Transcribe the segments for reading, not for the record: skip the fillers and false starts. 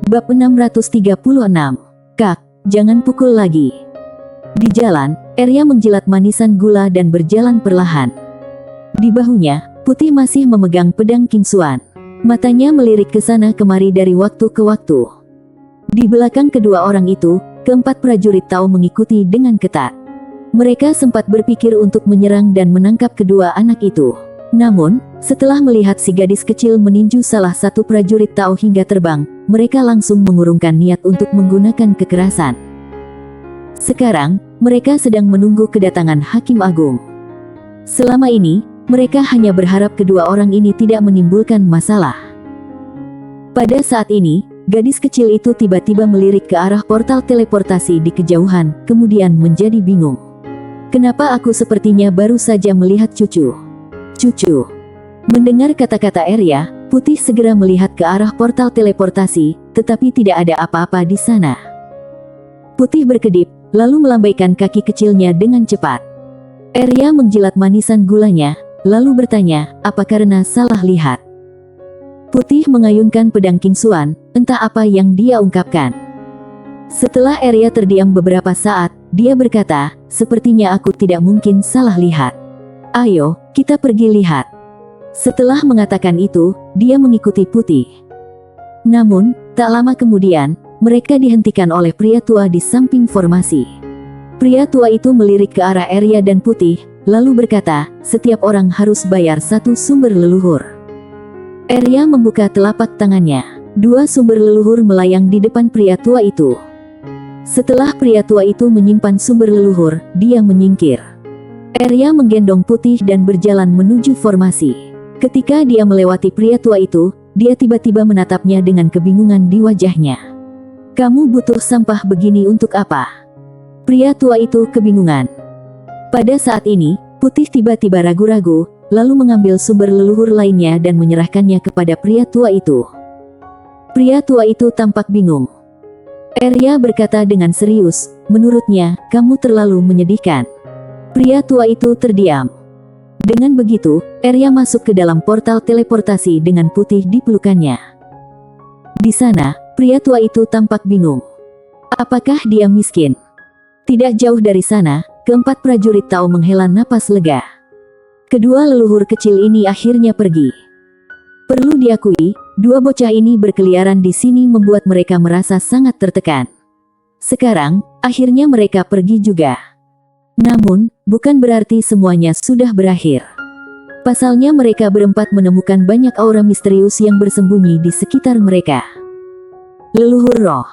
Bab 636. Kak, jangan pukul lagi. Di jalan, Arya menjilat manisan gula dan berjalan perlahan. Di bahunya, Putih masih memegang pedang Kingsuan. Matanya melirik ke sana kemari dari waktu ke waktu. Di belakang kedua orang itu, keempat prajurit Tao mengikuti dengan ketat. Mereka sempat berpikir untuk menyerang dan menangkap kedua anak itu. Namun, setelah melihat si gadis kecil meninju salah satu prajurit Tao hingga terbang, mereka langsung mengurungkan niat untuk menggunakan kekerasan. Sekarang, mereka sedang menunggu kedatangan Hakim Agung. Selama ini, mereka hanya berharap kedua orang ini tidak menimbulkan masalah. Pada saat ini, gadis kecil itu tiba-tiba melirik ke arah portal teleportasi di kejauhan, kemudian menjadi bingung. Kenapa aku sepertinya baru saja melihat cucu? Cucu. Mendengar kata-kata Arya, Putih segera melihat ke arah portal teleportasi, tetapi tidak ada apa-apa di sana. Putih berkedip, lalu melambaikan kaki kecilnya dengan cepat. Arya menjilat manisan gulanya, lalu bertanya, apa karena salah lihat? Putih mengayunkan pedang Kingsuan, entah apa yang dia ungkapkan. Setelah Arya terdiam beberapa saat, dia berkata, sepertinya aku tidak mungkin salah lihat. Ayo, kita pergi lihat. Setelah mengatakan itu, dia mengikuti Putih. Namun, tak lama kemudian, mereka dihentikan oleh pria tua di samping formasi. Pria tua itu melirik ke arah Arya dan Putih, lalu berkata, setiap orang harus bayar satu sumber leluhur. Arya membuka telapak tangannya. Dua sumber leluhur melayang di depan pria tua itu. Setelah pria tua itu menyimpan sumber leluhur, dia menyingkir. Arya menggendong Putih dan berjalan menuju formasi. Ketika dia melewati pria tua itu, dia tiba-tiba menatapnya dengan kebingungan di wajahnya. Kamu butuh sampah begini untuk apa? Pria tua itu kebingungan. Pada saat ini, Putih tiba-tiba ragu-ragu, lalu mengambil sumber leluhur lainnya dan menyerahkannya kepada pria tua itu. Pria tua itu tampak bingung. Arya berkata dengan serius, menurutnya, kamu terlalu menyedihkan. Pria tua itu terdiam. Dengan begitu, Arya masuk ke dalam portal teleportasi dengan Putih di pelukannya. Di sana, pria tua itu tampak bingung. Apakah dia miskin? Tidak jauh dari sana, keempat prajurit Tao menghela napas lega. Kedua leluhur kecil ini akhirnya pergi. Perlu diakui, dua bocah ini berkeliaran di sini membuat mereka merasa sangat tertekan. Sekarang, akhirnya mereka pergi juga. Namun, bukan berarti semuanya sudah berakhir. Pasalnya mereka berempat menemukan banyak aura misterius yang bersembunyi di sekitar mereka. Leluhur roh.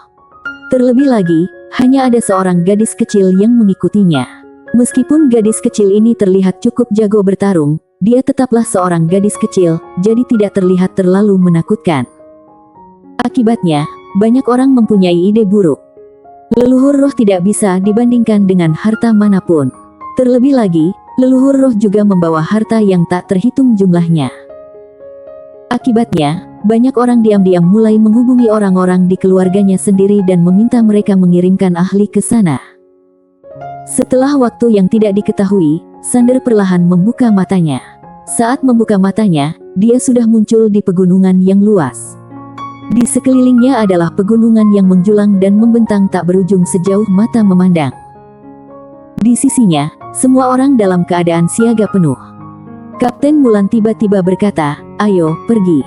Terlebih lagi, hanya ada seorang gadis kecil yang mengikutinya. Meskipun gadis kecil ini terlihat cukup jago bertarung, dia tetaplah seorang gadis kecil, jadi tidak terlihat terlalu menakutkan. Akibatnya, banyak orang mempunyai ide buruk. Leluhur roh tidak bisa dibandingkan dengan harta manapun. Terlebih lagi, leluhur roh juga membawa harta yang tak terhitung jumlahnya. Akibatnya, banyak orang diam-diam mulai menghubungi orang-orang di keluarganya sendiri dan meminta mereka mengirimkan ahli ke sana. Setelah waktu yang tidak diketahui, Sander perlahan membuka matanya. Saat membuka matanya, dia sudah muncul di pegunungan yang luas. Di sekelilingnya adalah pegunungan yang menjulang dan membentang tak berujung sejauh mata memandang. Di sisinya, semua orang dalam keadaan siaga penuh. Kapten Mulan tiba-tiba berkata, ayo, pergi.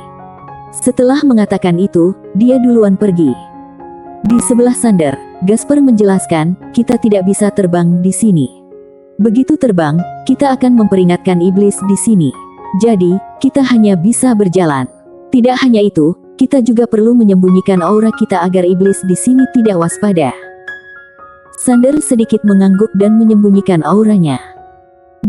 Setelah mengatakan itu, dia duluan pergi. Di sebelah Sander, Gasper menjelaskan, kita tidak bisa terbang di sini. Begitu terbang, kita akan memperingatkan iblis di sini. Jadi, kita hanya bisa berjalan. Tidak hanya itu, kita juga perlu menyembunyikan aura kita agar iblis di sini tidak waspada. Sander sedikit mengangguk dan menyembunyikan auranya.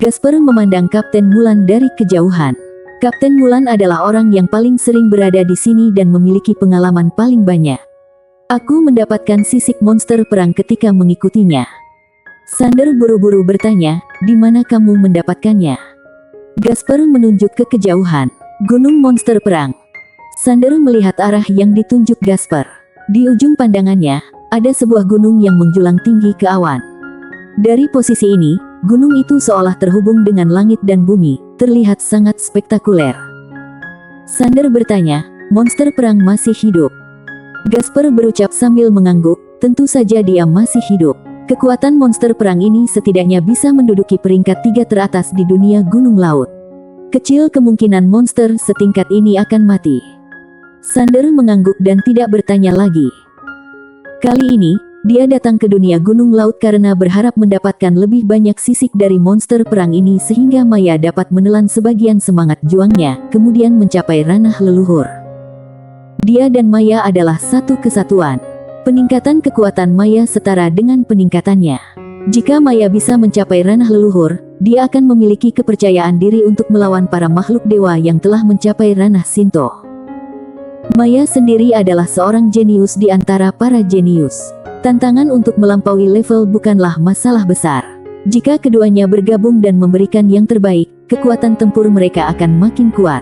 Gasper memandang Kapten Mulan dari kejauhan. Kapten Mulan adalah orang yang paling sering berada di sini dan memiliki pengalaman paling banyak. Aku mendapatkan sisik monster perang ketika mengikutinya. Sander buru-buru bertanya, di mana kamu mendapatkannya? Gasper menunjuk ke kejauhan. Gunung monster perang. Sander melihat arah yang ditunjuk Gasper. Di ujung pandangannya, ada sebuah gunung yang menjulang tinggi ke awan. Dari posisi ini, gunung itu seolah terhubung dengan langit dan bumi, terlihat sangat spektakuler. Sander bertanya, monster perang masih hidup? Gasper berucap sambil mengangguk, tentu saja dia masih hidup. Kekuatan monster perang ini setidaknya bisa menduduki peringkat 3 teratas di dunia gunung laut. Kecil kemungkinan monster setingkat ini akan mati. Sander mengangguk dan tidak bertanya lagi. Kali ini, dia datang ke dunia gunung laut karena berharap mendapatkan lebih banyak sisik dari monster perang ini sehingga Maya dapat menelan sebagian semangat juangnya, kemudian mencapai ranah leluhur. Dia dan Maya adalah satu kesatuan. Peningkatan kekuatan Maya setara dengan peningkatannya. Jika Maya bisa mencapai ranah leluhur, dia akan memiliki kepercayaan diri untuk melawan para makhluk dewa yang telah mencapai ranah Shinto. Maya sendiri adalah seorang jenius di antara para jenius. Tantangan untuk melampaui level bukanlah masalah besar. Jika keduanya bergabung dan memberikan yang terbaik, kekuatan tempur mereka akan makin kuat.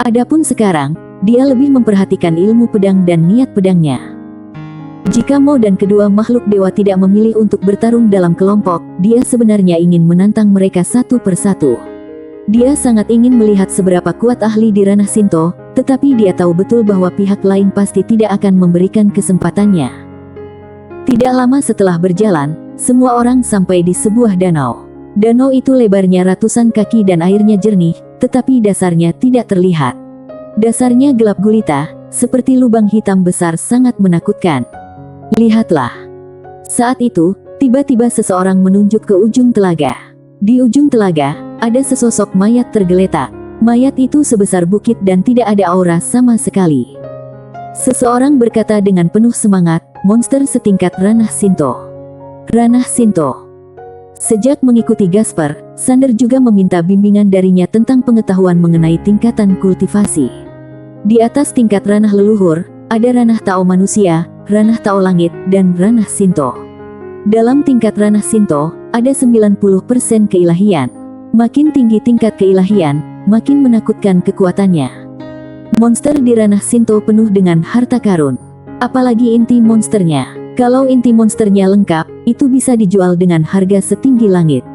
Adapun sekarang, dia lebih memperhatikan ilmu pedang dan niat pedangnya. Jika Mo dan kedua makhluk dewa tidak memilih untuk bertarung dalam kelompok, dia sebenarnya ingin menantang mereka satu persatu. Dia sangat ingin melihat seberapa kuat ahli di ranah Shinto, tetapi dia tahu betul bahwa pihak lain pasti tidak akan memberikan kesempatannya. Tidak lama setelah berjalan, semua orang sampai di sebuah danau. Danau itu lebarnya ratusan kaki dan airnya jernih, tetapi dasarnya tidak terlihat. Dasarnya gelap gulita, seperti lubang hitam besar sangat menakutkan. Lihatlah. Saat itu, tiba-tiba seseorang menunjuk ke ujung telaga. Di ujung telaga, ada sesosok mayat tergeletak. Mayat itu sebesar bukit dan tidak ada aura sama sekali. Seseorang berkata dengan penuh semangat, monster setingkat ranah Shinto. Ranah Shinto. Sejak mengikuti Gasper, Sander juga meminta bimbingan darinya tentang pengetahuan mengenai tingkatan kultivasi. Di atas tingkat ranah leluhur, ada ranah Tao manusia, ranah Tao langit, dan ranah Shinto. Dalam tingkat ranah Shinto, ada 90% keilahian. Makin tinggi tingkat keilahian, makin menakutkan kekuatannya. Monster di ranah Shinto penuh dengan harta karun. Apalagi inti monsternya. Kalau inti monsternya lengkap, itu bisa dijual dengan harga setinggi langit.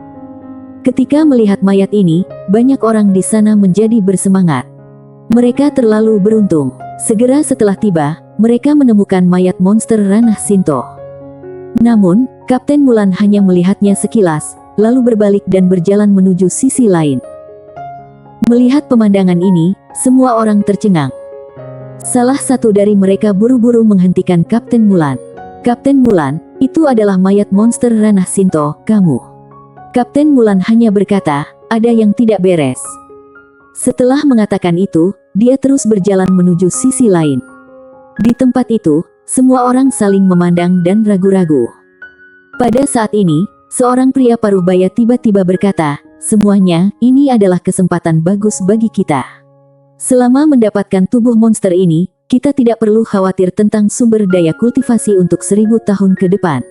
Ketika melihat mayat ini, banyak orang di sana menjadi bersemangat. Mereka terlalu beruntung. Segera setelah tiba, mereka menemukan mayat monster ranah Shinto. Namun, Kapten Mulan hanya melihatnya sekilas, lalu berbalik dan berjalan menuju sisi lain. Melihat pemandangan ini, semua orang tercengang. Salah satu dari mereka buru-buru menghentikan Kapten Mulan. Kapten Mulan, itu adalah mayat monster ranah Shinto, kamu. Kapten Mulan hanya berkata, ada yang tidak beres. Setelah mengatakan itu, dia terus berjalan menuju sisi lain. Di tempat itu, semua orang saling memandang dan ragu-ragu. Pada saat ini, seorang pria paruh baya tiba-tiba berkata, semuanya, ini adalah kesempatan bagus bagi kita. Selama mendapatkan tubuh monster ini, kita tidak perlu khawatir tentang sumber daya kultivasi untuk 1000 tahun ke depan.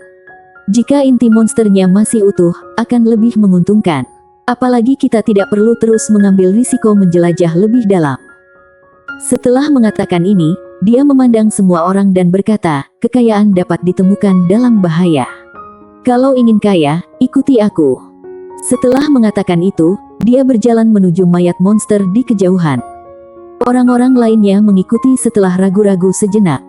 Jika inti monsternya masih utuh, akan lebih menguntungkan. Apalagi kita tidak perlu terus mengambil risiko menjelajah lebih dalam. Setelah mengatakan ini, dia memandang semua orang dan berkata, kekayaan dapat ditemukan dalam bahaya. Kalau ingin kaya, ikuti aku. Setelah mengatakan itu, dia berjalan menuju mayat monster di kejauhan. Orang-orang lainnya mengikuti setelah ragu-ragu sejenak.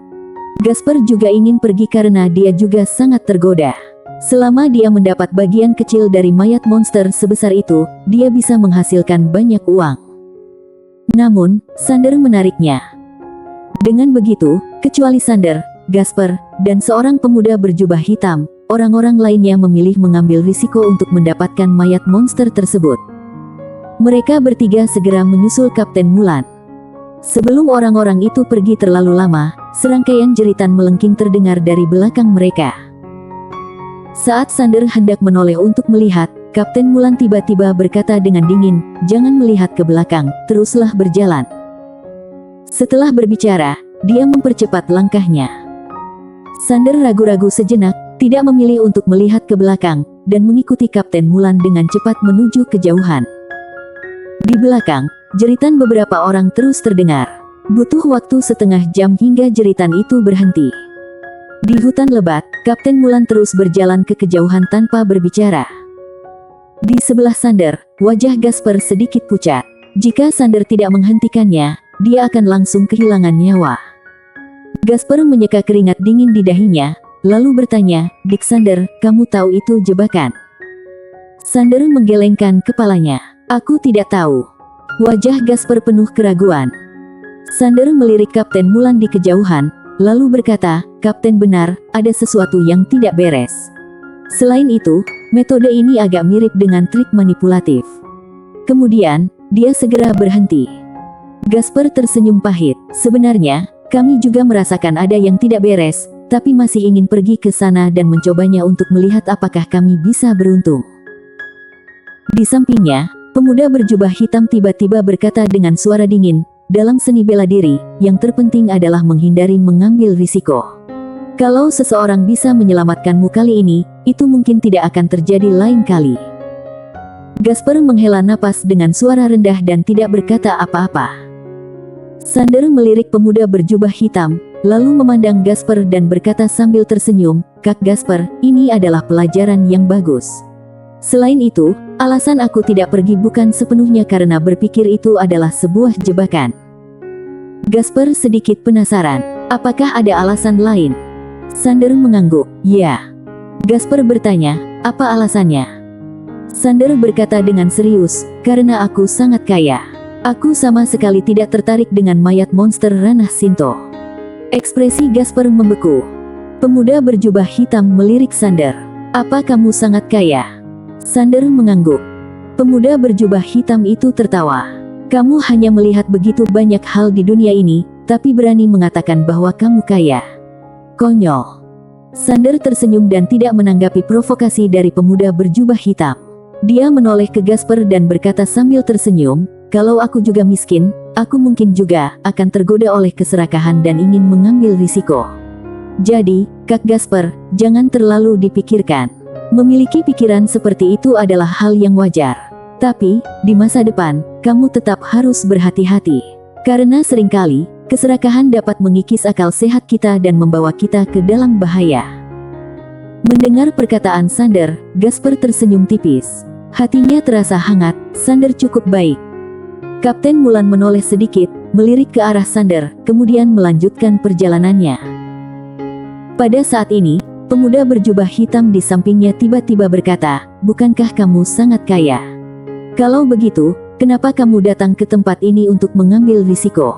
Gasper juga ingin pergi karena dia juga sangat tergoda. Selama dia mendapat bagian kecil dari mayat monster sebesar itu, dia bisa menghasilkan banyak uang. Namun, Sander menariknya. Dengan begitu, kecuali Sander, Gasper, dan seorang pemuda berjubah hitam, orang-orang lainnya memilih mengambil risiko untuk mendapatkan mayat monster tersebut. Mereka bertiga segera menyusul Kapten Mulan. Sebelum orang-orang itu pergi terlalu lama, serangkaian jeritan melengking terdengar dari belakang mereka. Saat Sander hendak menoleh untuk melihat, Kapten Mulan tiba-tiba berkata dengan dingin, jangan melihat ke belakang, teruslah berjalan. Setelah berbicara, dia mempercepat langkahnya. Sander ragu-ragu sejenak, tidak memilih untuk melihat ke belakang, dan mengikuti Kapten Mulan dengan cepat menuju kejauhan. Di belakang, jeritan beberapa orang terus terdengar. Butuh waktu setengah jam hingga jeritan itu berhenti. Di hutan lebat, Kapten Mulan terus berjalan ke kejauhan tanpa berbicara. Di sebelah Sander, wajah Gasper sedikit pucat. Jika Sander tidak menghentikannya, dia akan langsung kehilangan nyawa. Gasper menyeka keringat dingin di dahinya, lalu bertanya, "Dik Sander, kamu tahu itu jebakan?" Sander menggelengkan kepalanya. "Aku tidak tahu." Wajah Gasper penuh keraguan. Sander melirik Kapten Mulan di kejauhan, lalu berkata, "Kapten, benar, ada sesuatu yang tidak beres. Selain itu, metode ini agak mirip dengan trik manipulatif." Kemudian, dia segera berhenti. Gasper tersenyum pahit. "Sebenarnya, kami juga merasakan ada yang tidak beres, tapi masih ingin pergi ke sana dan mencobanya untuk melihat apakah kami bisa beruntung." Di sampingnya, pemuda berjubah hitam tiba-tiba berkata dengan suara dingin, "Dalam seni bela diri, yang terpenting adalah menghindari mengambil risiko. Kalau seseorang bisa menyelamatkanmu kali ini, itu mungkin tidak akan terjadi lain kali." Gasper menghela napas dengan suara rendah dan tidak berkata apa-apa. Sander melirik pemuda berjubah hitam, lalu memandang Gasper dan berkata sambil tersenyum, "Kak Gasper, ini adalah pelajaran yang bagus. Selain itu, alasan aku tidak pergi bukan sepenuhnya karena berpikir itu adalah sebuah jebakan." Gasper sedikit penasaran. "Apakah ada alasan lain?" Sander mengangguk. "Ya." Gasper bertanya, "Apa alasannya?" Sander berkata dengan serius, "Karena aku sangat kaya. Aku sama sekali tidak tertarik dengan mayat monster ranah Shinto." Ekspresi Gasper membeku. Pemuda berjubah hitam melirik Sander. "Apa kamu sangat kaya?" Sander mengangguk. Pemuda berjubah hitam itu tertawa. "Kamu hanya melihat begitu banyak hal di dunia ini, tapi berani mengatakan bahwa kamu kaya. Konyol." Sander tersenyum dan tidak menanggapi provokasi dari pemuda berjubah hitam. Dia menoleh ke Gasper dan berkata sambil tersenyum, "Kalau aku juga miskin, aku mungkin juga akan tergoda oleh keserakahan dan ingin mengambil risiko. Jadi, Kak Gasper, jangan terlalu dipikirkan. Memiliki pikiran seperti itu adalah hal yang wajar. Tapi, di masa depan, kamu tetap harus berhati-hati. Karena seringkali, keserakahan dapat mengikis akal sehat kita dan membawa kita ke dalam bahaya." Mendengar perkataan Sander, Gasper tersenyum tipis. Hatinya terasa hangat. Sander cukup baik. Kapten Mulan menoleh sedikit, melirik ke arah Sander, kemudian melanjutkan perjalanannya. Pada saat ini, pemuda berjubah hitam di sampingnya tiba-tiba berkata, "Bukankah kamu sangat kaya? Kalau begitu, kenapa kamu datang ke tempat ini untuk mengambil risiko?"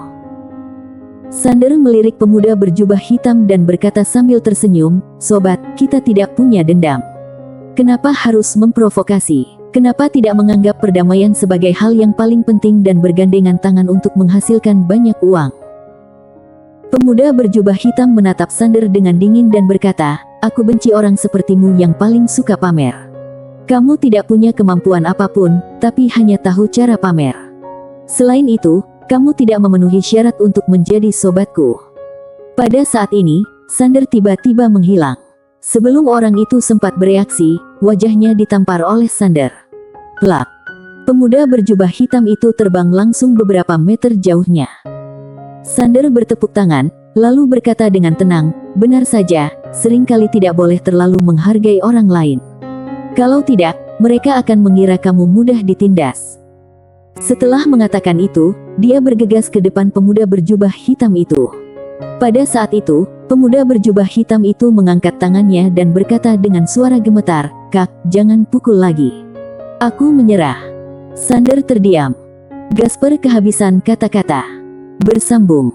Sander melirik pemuda berjubah hitam dan berkata sambil tersenyum, "Sobat, kita tidak punya dendam. Kenapa harus memprovokasi? Kenapa tidak menganggap perdamaian sebagai hal yang paling penting dan bergandengan tangan untuk menghasilkan banyak uang?" Pemuda berjubah hitam menatap Sander dengan dingin dan berkata, "Aku benci orang sepertimu yang paling suka pamer. Kamu tidak punya kemampuan apapun, tapi hanya tahu cara pamer. Selain itu, kamu tidak memenuhi syarat untuk menjadi sobatku." Pada saat ini, Sander tiba-tiba menghilang. Sebelum orang itu sempat bereaksi, wajahnya ditampar oleh Sander. Plak! Pemuda berjubah hitam itu terbang langsung beberapa meter jauhnya. Sander bertepuk tangan, lalu berkata dengan tenang, "Benar saja, seringkali tidak boleh terlalu menghargai orang lain. Kalau tidak, mereka akan mengira kamu mudah ditindas." Setelah mengatakan itu, dia bergegas ke depan pemuda berjubah hitam itu. Pada saat itu, pemuda berjubah hitam itu mengangkat tangannya dan berkata dengan suara gemetar, "Kak, jangan pukul lagi. Aku menyerah." Sander terdiam. Gasper kehabisan kata-kata. Bersambung.